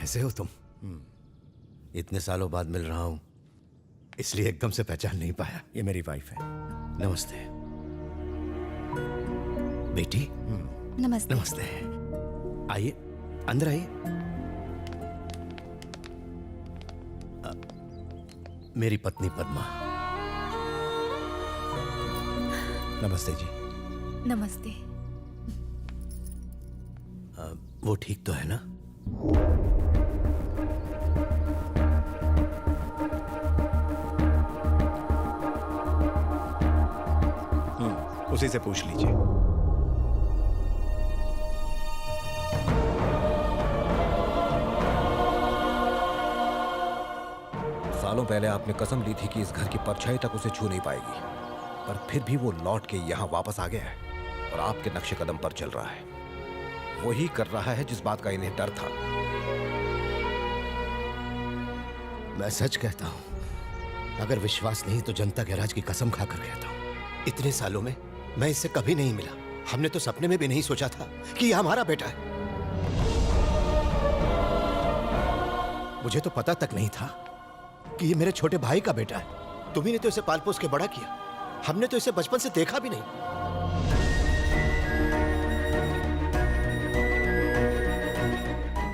कैसे हो तुम? इतने सालों बाद मिल रहा हूं, इसलिए एकदम से पहचान नहीं पाया। ये मेरी वाइफ है। नमस्ते बेटी। नमस्ते। नमस्ते। आइए, अंदर आइए। मेरी पत्नी पद्मा। नमस्ते जी। नमस्ते। वो ठीक तो है ना? उसी से पूछ लीजिए। सालों पहले आपने कसम ली थी कि इस घर की परछाई तक उसे छू नहीं पाएगी, पर फिर भी वो लौट के यहां वापस आ गया है और आपके नक्शे कदम पर चल रहा है। वही कर रहा है जिस बात का इन्हें डर था। मैं सच कहता हूं, अगर विश्वास नहीं तो जनता गैराज की कसम खाकर कहता हूं, इतने सालों में मैं इससे कभी नहीं मिला। हमने तो सपने में भी नहीं सोचा था कि यह हमारा बेटा है। मुझे तो पता तक नहीं था कि ये मेरे छोटे भाई का बेटा है। तुम्ही ने तो इसे पाल पोस के बड़ा किया, हमने तो इसे बचपन से देखा भी नहीं।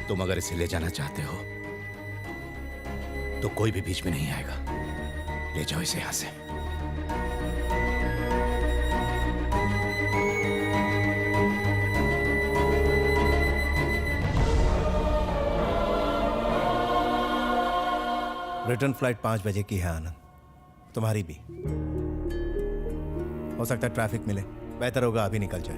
तुम अगर इसे ले जाना चाहते हो तो कोई भी बीच में नहीं आएगा। ले जाओ इसे यहां से। रिटर्न फ्लाइट 5 बजे की है आनंद, तुम्हारी भी। हो सकता है ट्रैफिक मिले, बेहतर होगा अभी निकल जाए।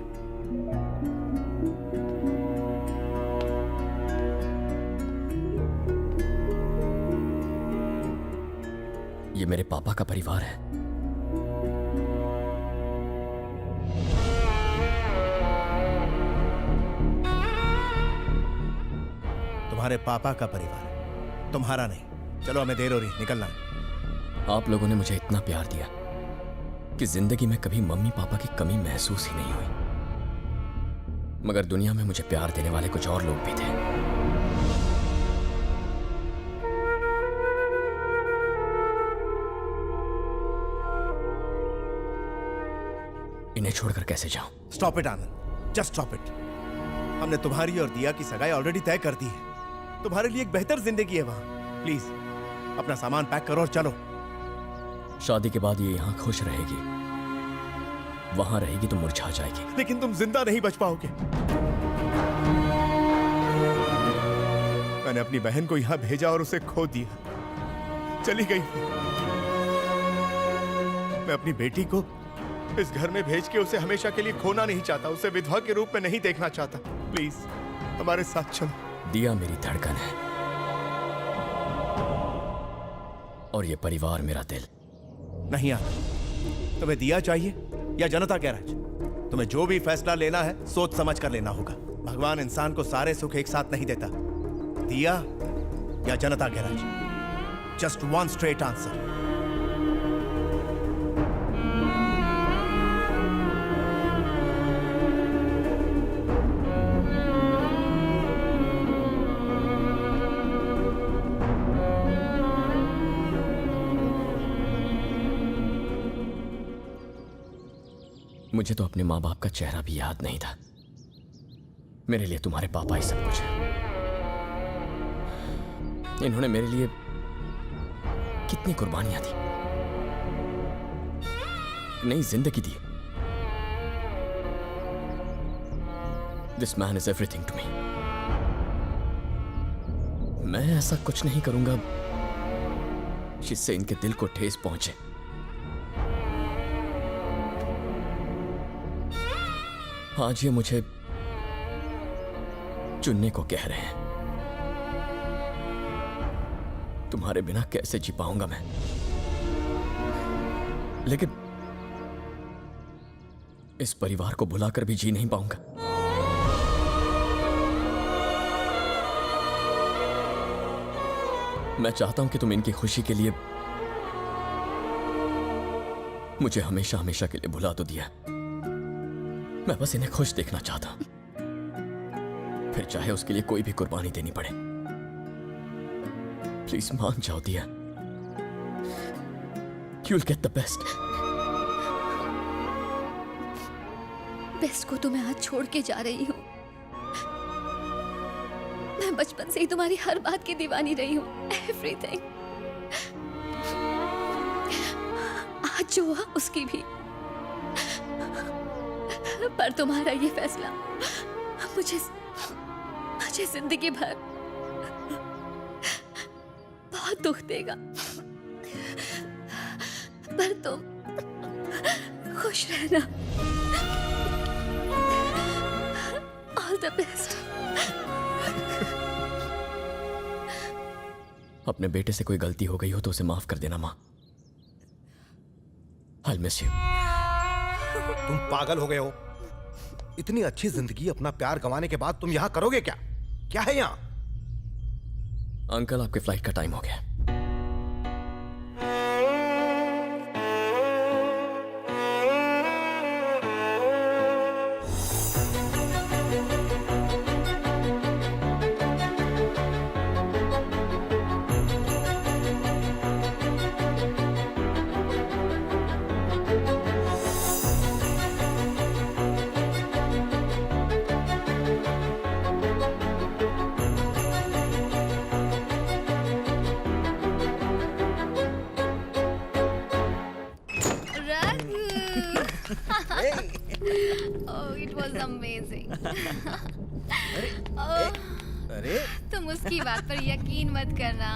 ये मेरे पापा का परिवार है। तुम्हारे पापा का परिवार है, तुम्हारा नहीं। चलो, हमें देर हो रही, निकलना है। आप लोगों ने मुझे इतना प्यार दिया कि जिंदगी में कभी मम्मी पापा की कमी महसूस ही नहीं हुई। मगर दुनिया में मुझे प्यार देने वाले कुछ और लोग भी थे। इन्हें छोड़कर कैसे जाऊं? Stop it Anand, just stop it. हमने तुम्हारी और दिया की सगाई ऑलरेडी तय कर दी है। तुम्हारे लिए एक बेहतर जिंदगी है वहां। प्लीज अपना सामान पैक करो और चलो। शादी के बाद ये यहां खुश रहेगी, वहां रहेगी तो मुरझा जाएगी। लेकिन तुम जिंदा नहीं बच पाओगे। मैंने अपनी बहन को यहां भेजा और उसे खो दिया, चली गई। मैं अपनी बेटी को इस घर में भेज के उसे हमेशा के लिए खोना नहीं चाहता, उसे विधवा के रूप में नहीं देखना चाहता। प्लीज हमारे साथ चलो। दिया मेरी धड़कन है और ये परिवार मेरा दिल। नहीं आता। तुम्हें दिया चाहिए या जनता गैराज? तुम्हें जो भी फैसला लेना है सोच समझ कर लेना होगा। भगवान इंसान को सारे सुख एक साथ नहीं देता। दिया या जनता garage? Just one straight answer. मुझे तो अपने माँ बाप का चेहरा भी याद नहीं था। मेरे लिए तुम्हारे पापा ही सब कुछ है। इन्होंने मेरे लिए कितनी कुर्बानियां दी, नई जिंदगी दी। This man is everything to me. मैं ऐसा कुछ नहीं करूंगा जिससे इनके दिल को ठेस पहुंचे। आज ये मुझे चुनने को कह रहे हैं। तुम्हारे बिना कैसे जी पाऊंगा मैं? लेकिन इस परिवार को भुलाकर भी जी नहीं पाऊंगा। मैं चाहता हूं कि तुम इनकी खुशी के लिए मुझे हमेशा हमेशा के लिए भुला तो दिया। मैं बस इन्हें खुश देखना चाहता हूं, फिर चाहे उसके लिए कोई भी कुर्बानी देनी पड़े। प्लीज मान जाओ दिया। You'll get the best. Best को तो मैं आज छोड़ के जा रही हूँ। मैं बचपन से ही तुम्हारी हर बात की दीवानी रही हूँ, एवरीथिंग। आज जो हुआ उसकी भी, पर तुम्हारा ये फैसला मुझे जिंदगी भर बहुत दुख देगा। पर तुम खुश रहना। All the best. अपने बेटे से कोई गलती हो गई हो तो उसे माफ कर देना माँ। I'll miss you. तुम पागल हो गए हो? इतनी अच्छी जिंदगी अपना प्यार गंवाने के बाद तुम यहाँ करोगे क्या? क्या है यहाँ? अंकल आपके फ्लाइट का टाइम हो गया। Oh, it was amazing. अरे तुम उसकी बात पर यकीन मत करना।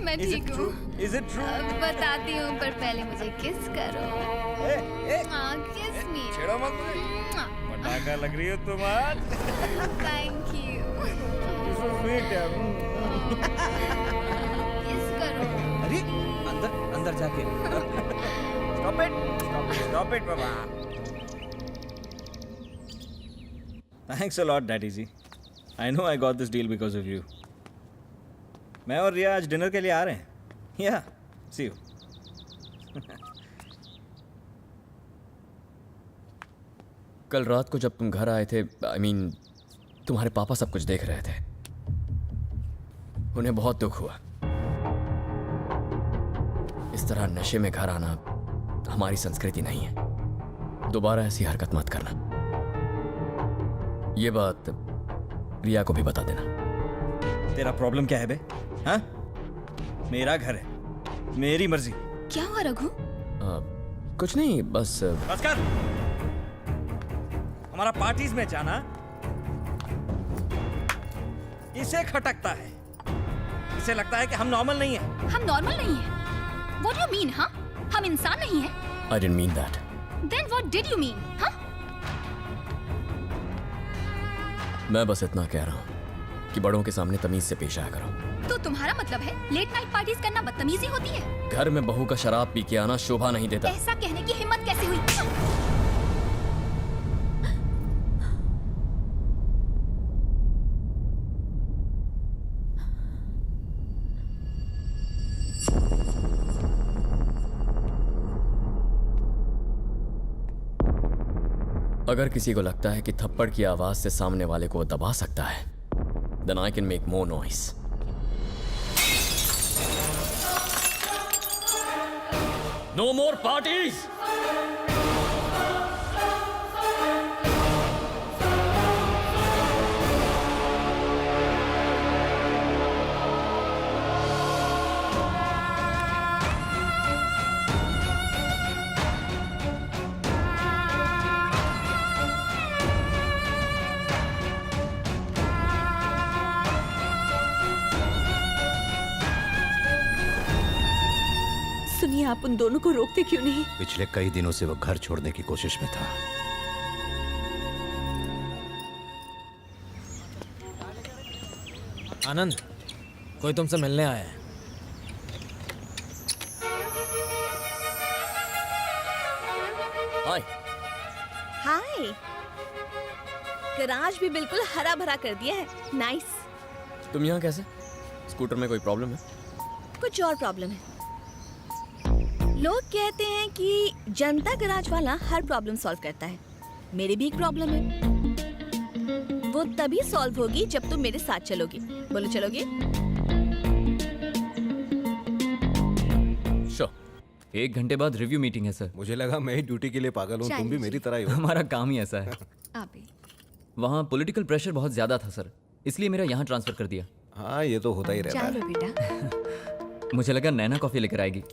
मैं ठीक हूँ। Is it true? बताती हूँ, पर पहले मुझे किस करो। किस मी। छेड़ो मत मुझे। पटाखा लग रही हो तुम आज। Thank you. You're so sweet यार। किस करो। अरे अंदर जाके। Stop it, Baba. Thanks a lot, Daddy ji. I know I got this deal because of you. मैं और रिया आज डिनर के लिए आ रहे हैं। Yeah, see you. कल रात को जब तुम घर आए थे, I mean, तुम्हारे पापा सब कुछ देख रहे थे। उन्हें बहुत दुख हुआ। इस तरह नशे में घर आना हमारी संस्कृति नहीं है। दोबारा ऐसी हरकत मत करना। ये बात रिया को भी बता देना। तेरा प्रॉब्लम क्या है बे? हाँ? मेरा घर है, मेरी मर्जी। क्या हुआ रघु? कुछ नहीं, बस कर। हमारा पार्टीज में जाना इसे खटकता है। इसे लगता है कि हम नॉर्मल नहीं है। हम नॉर्मल नहीं हैं? What do you mean, हाँ? हम इंसान नहीं हैं? I didn't mean that. Then what did you mean, हाँ? मैं बस इतना कह रहा हूँ कि बड़ों के सामने तमीज से पेश आया करो। तो तुम्हारा मतलब है लेट नाइट पार्टीज करना बदतमीजी होती है? घर में बहू का शराब पी के आना शोभा नहीं देता। ऐसा कहने की हिम्मत कैसे हुई? अगर किसी को लगता है कि थप्पड़ की आवाज से सामने वाले को दबा सकता है, then I can make more noise. No more parties! सुनिए, आप उन दोनों को रोकते क्यों नहीं? पिछले कई दिनों से वो घर छोड़ने की कोशिश में था। आनंद, कोई तुमसे मिलने आया है। हाय। हाय। गराज भी बिल्कुल हरा भरा कर दिया है। नाइस। तुम यहाँ कैसे? स्कूटर में कोई प्रॉब्लम है? कुछ और प्रॉब्लम है। लोग कहते हैं कि जनता गराज वाला हर प्रॉब्लम सॉल्व करता है। मेरी भी एक प्रॉब्लम है। वो तभी सॉल्व होगी जब तुम मेरे साथ चलोगी। बोलो, चलोगी? 1 घंटे बाद रिव्यू मीटिंग है सर। मुझे लगा मैं ही ड्यूटी के लिए पागल हूँ, तुम भी मेरी तरह ही हो। हमारा काम ही ऐसा है। अभी वहाँ पॉलिटिकल प्रेशर बहुत ज़्यादा था सर, इसलिए मेरा यहाँ ट्रांसफ़र कर दिया। हाँ ये तो होता ही रहता है। चलो बेटा। मुझे लगा नैना कॉफ़ी लेकर आएगी।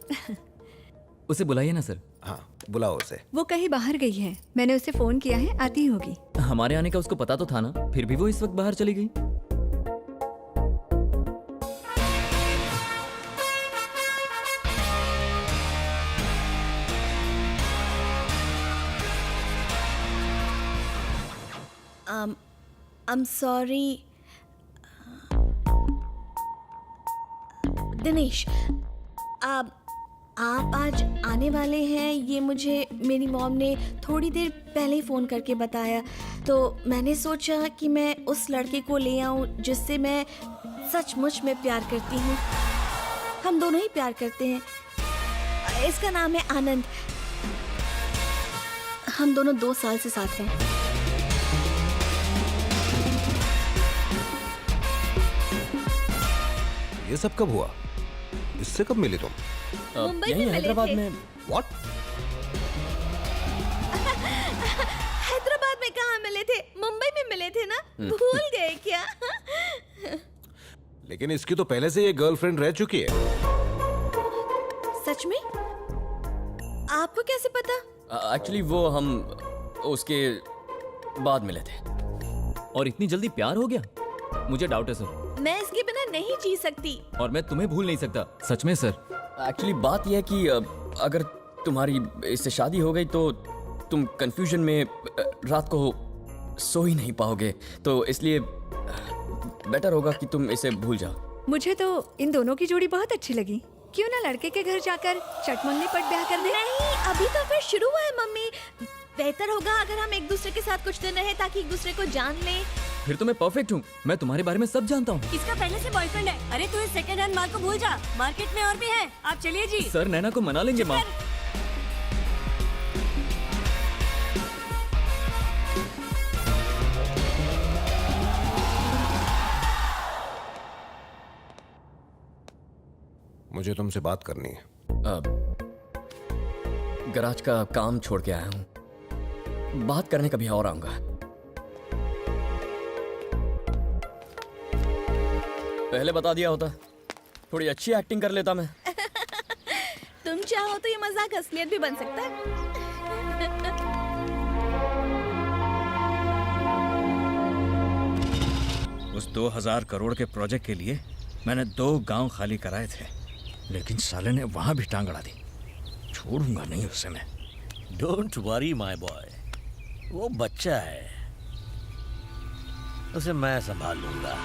उसे बुलाइए ना सर। हाँ बुलाओ उसे। वो कहीं बाहर गई है, मैंने उसे फोन किया है, आती ही होगी। हमारे आने का उसको पता तो था ना, फिर भी वो इस वक्त बाहर चली गई। I'm sorry. दिनेश, आप आज आने वाले हैं ये मुझे मेरी मॉम ने थोड़ी देर पहले ही फ़ोन करके बताया, तो मैंने सोचा कि मैं उस लड़के को ले आऊं जिससे मैं सचमुच में प्यार करती हूँ। हम दोनों ही प्यार करते हैं। इसका नाम है आनंद। हम दोनों 2 साल से साथ हैं। ये सब कब हुआ? इससे कब मिली तुम? मुंबई यहीं में मिले हैदराबाद थे। में। What? हैदराबाद में कहाँ मिले थे? मुंबई में मिले थे ना? भूल गए क्या? लेकिन इसकी तो पहले से ये गर्लफ्रेंड रह चुकी है। सच में? आपको कैसे पता? एक्चुअली वो हम उसके बाद मिले थे। और इतनी जल्दी प्यार हो गया? मुझे डाउट है सर। मैं इसके बिना नहीं जी सकती। और मैं तुम्हें भूल नहीं सकता, सच में सर। एक्चुअली बात यह है कि अगर तुम्हारी इससे शादी हो गई तो तुम कंफ्यूजन में रात को सो ही नहीं पाओगे, तो इसलिए बेटर होगा कि तुम इसे भूल जाओ। मुझे तो इन दोनों की जोड़ी बहुत अच्छी लगी। क्यों ना लड़के के घर जाकर चटमंगनी पट ब्याह कर दे? नहीं, अभी तो फिर शुरू हुआ है मम्मी। बेहतर होगा अगर हम एक दूसरे के साथ कुछ दिन रहे ताकि एक दूसरे को जान लें। फिर तो मैं परफेक्ट हूँ, मैं तुम्हारे बारे में सब जानता हूँ। इसका पहले से बॉयफ्रेंड है। अरे तू इस सेकंड हैंड माल को भूल जा, मार्केट में और भी है। आप चलिए जी। सर नैना को मना लेंगे माँ। मुझे तुमसे बात करनी है। गराज का काम छोड़ के आया हूँ, बात करने कभी और आऊंगा। पहले बता दिया होता, थोड़ी अच्छी एक्टिंग कर लेता मैं। तुम चाहो तो ये मजाक असलियत भी बन सकता है। उस 2000 करोड़ के प्रोजेक्ट के लिए मैंने 2 गांव खाली कराए थे, लेकिन साले ने वहां भी टांग अड़ा दी। छोड़ूंगा नहीं उसे मैं। डोंट वरी माय बॉय, वो बच्चा है, उसे मैं संभाल लूंगा।